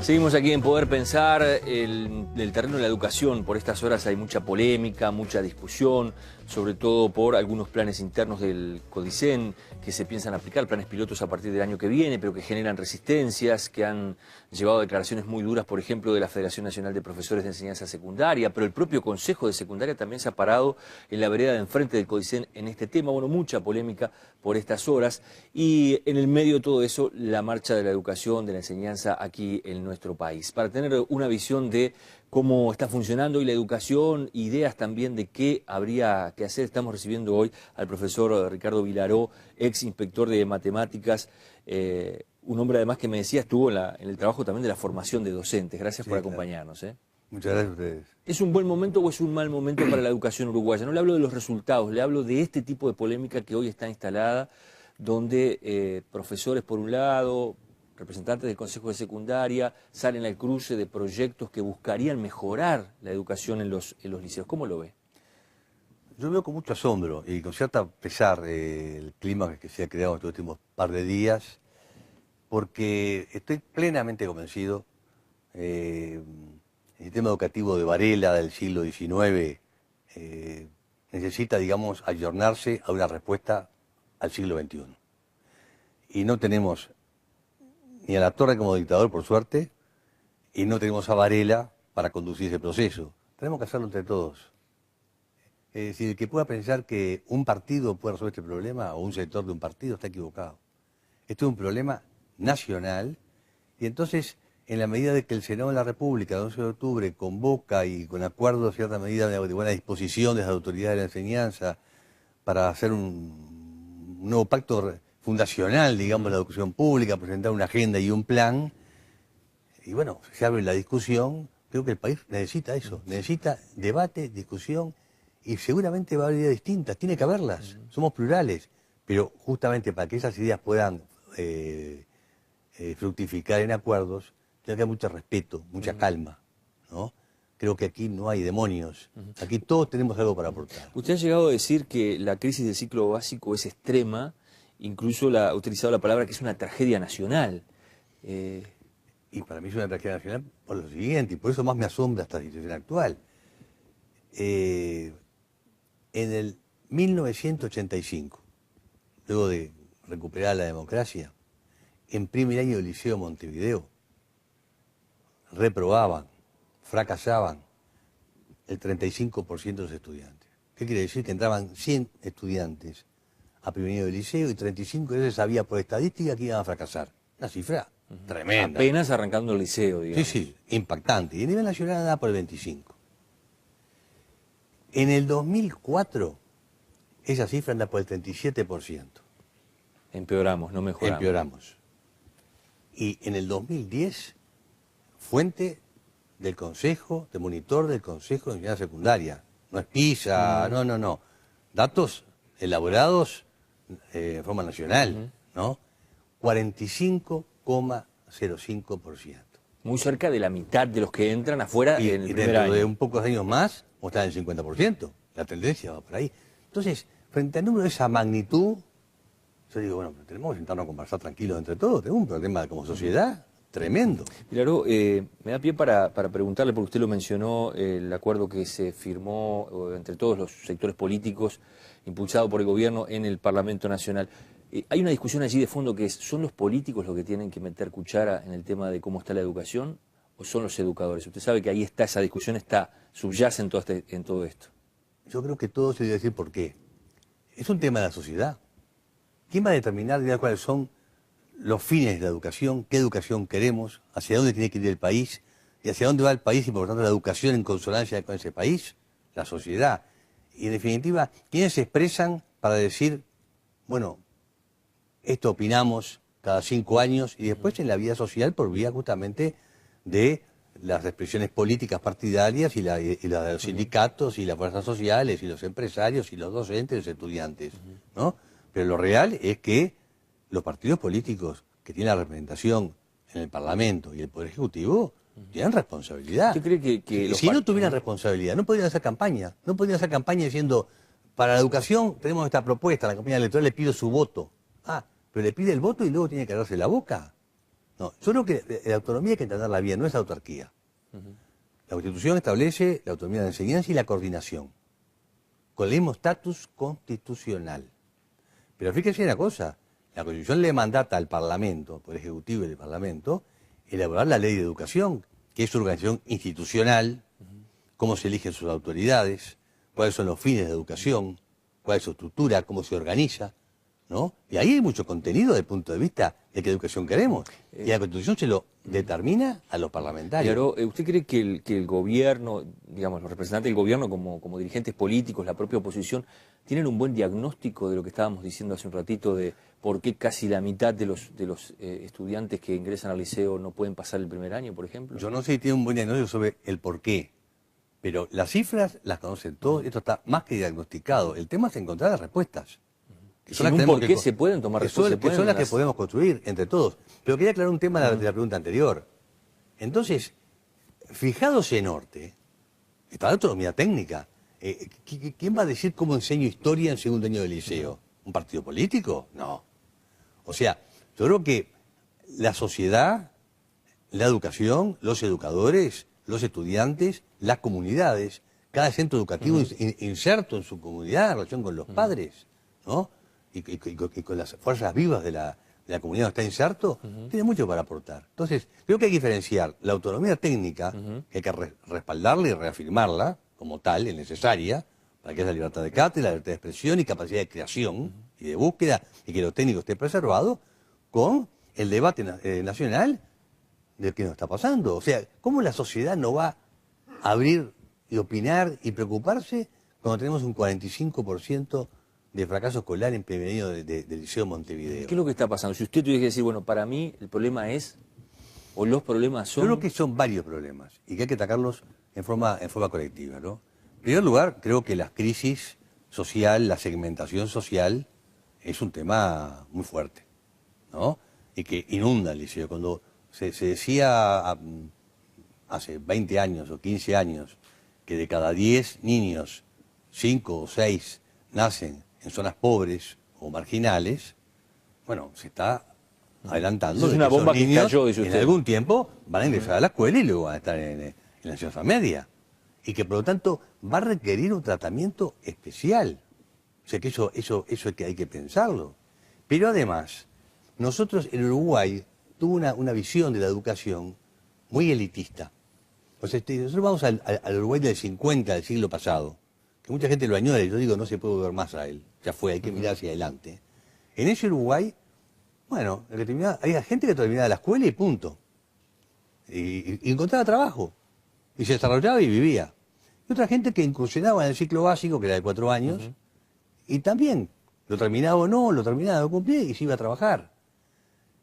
Seguimos aquí en Poder Pensar. El terreno de la educación, por estas horas hay mucha polémica, mucha discusión, sobre todo por algunos planes internos del CODICEN que se piensan aplicar, planes pilotos a partir del año que viene, pero que generan resistencias, que han llevado a declaraciones muy duras, por ejemplo, de la Federación Nacional de Profesores de Enseñanza Secundaria, pero el propio Consejo de Secundaria también se ha parado en la vereda de enfrente del CODICEN en este tema. Bueno, mucha polémica por estas horas y en el medio de todo eso, la marcha de la educación, de la enseñanza aquí en nuestro país. Para tener una visión de cómo está funcionando hoy la educación, ideas también de qué habría que hacer, estamos recibiendo hoy al profesor Ricardo Vilaró, ex inspector de matemáticas, un hombre además que me decía estuvo en el trabajo también de la formación de docentes. Gracias por acompañarnos. Muchas gracias a ustedes. ¿Es un buen momento o es un mal momento para la educación uruguaya? No le hablo de los resultados, le hablo de este tipo de polémica que hoy está instalada, donde profesores por un lado, representantes del Consejo de Secundaria, salen al cruce de proyectos que buscarían mejorar la educación en los liceos. ¿Cómo lo ve? Yo veo con mucho asombro y con cierta pesar el clima que se ha creado en estos últimos par de días, porque estoy plenamente convencido el sistema educativo de Varela del siglo XIX necesita, digamos, ayornarse a una respuesta al siglo XXI. Y no tenemos ni a la Torre como dictador, por suerte, y no tenemos a Varela para conducir ese proceso. Tenemos que hacerlo entre todos. Es decir, el que pueda pensar que un partido puede resolver este problema, o un sector de un partido, está equivocado. Esto es un problema nacional, y entonces, en la medida de que el Senado de la República, el 11 de octubre, convoca y con acuerdo, cierta medida de buena disposición de las autoridades de la enseñanza, para hacer un nuevo pacto fundacional, digamos, de la educación pública, presentar una agenda y un plan, y bueno, se abre la discusión. Creo que el país necesita eso, necesita debate, discusión, y seguramente va a haber ideas distintas, tiene que haberlas, somos plurales, pero justamente para que esas ideas puedan fructificar en acuerdos, tiene que haber mucho respeto, mucha calma, ¿no? Creo que aquí no hay demonios, aquí todos tenemos algo para aportar. Usted ha llegado a decir que la crisis del ciclo básico es extrema, incluso ha utilizado la palabra que es una tragedia nacional. Y para mí es una tragedia nacional por lo siguiente, y por eso más me asombra esta situación actual. En el 1985, luego de recuperar la democracia, en primer año del Liceo Montevideo, reprobaban, fracasaban el 35% de los estudiantes. ¿Qué quiere decir? Que entraban 100 estudiantes a primer año del liceo y 35 de ellos sabía por estadística que iban a fracasar. Una cifra tremenda. Apenas arrancando el liceo, digamos. Sí, impactante. Y a nivel nacional andaba por el 25. En el 2004, esa cifra anda por el 37%. Empeoramos, no mejoramos. Empeoramos. Y en el 2010, fuente del Consejo, de monitor del Consejo de Enseñanza Secundaria. No es PISA, no. Datos elaborados de forma nacional, ¿no? 45,05%. Muy cerca de la mitad de los que entran afuera en el primer año. Dentro de un pocos años más, vamos a estar en el 50%. La tendencia va por ahí. Entonces, frente al número de esa magnitud, yo digo, bueno, tenemos que sentarnos a conversar tranquilos entre todos. Tenemos un problema como sociedad tremendo. Vilaró, me da pie para preguntarle, porque usted lo mencionó, el acuerdo que se firmó entre todos los sectores políticos, impulsado por el gobierno en el Parlamento Nacional. Hay una discusión allí de fondo que es, ¿son los políticos los que tienen que meter cuchara en el tema de cómo está la educación o son los educadores? Usted sabe que ahí está esa discusión, subyace en todo esto. Yo creo que todo se debe decir por qué. Es un tema de la sociedad. ¿Quién va a determinar cuáles son los fines de la educación, qué educación queremos, hacia dónde tiene que ir el país y hacia dónde va el país y por lo tanto la educación en consonancia con ese país? La sociedad. Y en definitiva, ¿quiénes se expresan para decir, bueno, esto opinamos cada 5 años y después en la vida social por vía justamente de las expresiones políticas partidarias y la de los sindicatos y las fuerzas sociales y los empresarios y los docentes y los estudiantes, ¿no? Pero lo real es que los partidos políticos que tienen la representación en el Parlamento y el Poder Ejecutivo tienen responsabilidad. ¿Usted cree que si no tuvieran responsabilidad, no podrían hacer campaña. No podrían hacer campaña diciendo, para la educación tenemos esta propuesta, la campaña electoral le pido su voto. Ah, pero le pide el voto y luego tiene que darse la boca. No, yo creo que la autonomía hay que entenderla bien, no es autarquía. La Constitución establece la autonomía de la enseñanza y la coordinación, con el mismo estatus constitucional. Pero fíjese una cosa, la Constitución le mandata al Parlamento, por el Ejecutivo y el Parlamento, elaborar la Ley de Educación, que es su organización institucional, cómo se eligen sus autoridades, cuáles son los fines de educación, cuál es su estructura, cómo se organiza, ¿no? Y ahí hay mucho contenido desde el punto de vista de qué educación queremos. Y la Constitución se lo determina a los parlamentarios. Claro, ¿usted cree que el gobierno, digamos, los representantes del gobierno como dirigentes políticos, la propia oposición, tienen un buen diagnóstico de lo que estábamos diciendo hace un ratito de por qué casi la mitad de los estudiantes que ingresan al liceo no pueden pasar el primer año, por ejemplo? Yo no sé si tiene un buen diagnóstico sobre el por qué, pero las cifras las conocen todos, esto está más que diagnosticado. El tema es encontrar las respuestas. ¿Por qué se pueden tomar respuestas? Que son las que podemos construir entre todos. Pero quería aclarar un tema de la pregunta anterior. Entonces, fijados en Norte, está la autonomía técnica. ¿Quién va a decir cómo enseño historia en segundo año de liceo? ¿Un partido político? No. O sea, yo creo que la sociedad, la educación, los educadores, los estudiantes, las comunidades, cada centro educativo inserto en su comunidad en relación con los padres, ¿no? Y con las fuerzas vivas de la comunidad donde está inserto, tiene mucho para aportar. Entonces, creo que hay que diferenciar la autonomía técnica, que hay que respaldarla y reafirmarla como tal, es necesaria, para que haya libertad de cátedra, libertad de expresión y capacidad de creación y de búsqueda, y que lo técnico esté preservado, con el debate nacional de qué nos está pasando. O sea, ¿cómo la sociedad no va a abrir y opinar y preocuparse cuando tenemos un 45% de fracaso escolar en primer año del Liceo Montevideo? ¿Qué es lo que está pasando? Si usted tuviera que decir, bueno, para mí el problema es, o los problemas son... Yo creo que son varios problemas y que hay que atacarlos en forma colectiva, ¿no? En primer lugar, creo que la crisis social, la segmentación social, es un tema muy fuerte, ¿no? Y que inunda el liceo. Cuando se decía hace 20 años o 15 años que de cada 10 niños, 5 o 6 nacen en zonas pobres o marginales, bueno, se está adelantando. Es una bomba que cayó, dice usted. En algún tiempo van a ingresar a la escuela y luego van a estar en la enseñanza media. Y que por lo tanto va a requerir un tratamiento especial. O sea que eso hay que pensarlo. Pero además, nosotros en Uruguay tuvo una visión de la educación muy elitista. O sea, nosotros vamos al Uruguay del 50, del siglo pasado, que mucha gente lo añora y yo digo no se puede volver más a él. Ya fue, hay que mirar hacia adelante. En ese Uruguay, bueno, había gente que terminaba la escuela y punto. Y encontraba trabajo. Y se desarrollaba y vivía. Y otra gente que incursionaba en el ciclo básico, que era de 4 años, y también lo terminaba o no, lo terminaba, lo cumplía y se iba a trabajar.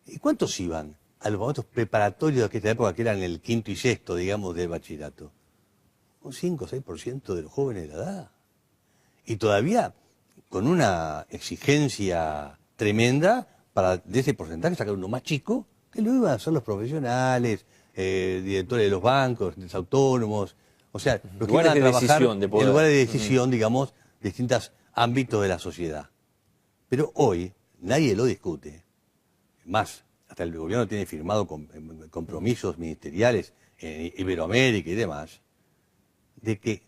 ¿Y cuántos iban a los momentos preparatorios de aquella época, que eran el quinto y sexto, digamos, del bachillerato? Un 5 o 6% de los jóvenes de la edad. Y todavía con una exigencia tremenda para de ese porcentaje sacar uno más chico, que lo iban a hacer los profesionales, directores de los bancos, los autónomos, o sea, los que iban a trabajar en lugares de decisión, digamos, de distintos ámbitos de la sociedad. Pero hoy nadie lo discute. Más, hasta el gobierno tiene firmado compromisos ministeriales en Iberoamérica y demás, de que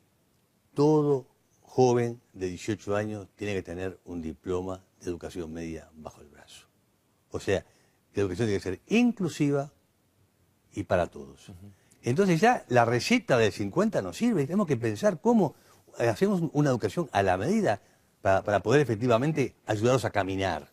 todo joven de 18 años tiene que tener un diploma de educación media bajo el brazo. O sea, que la educación tiene que ser inclusiva y para todos. Entonces ya la receta del 50 no sirve, tenemos que pensar cómo hacemos una educación a la medida para poder efectivamente ayudarlos a caminar.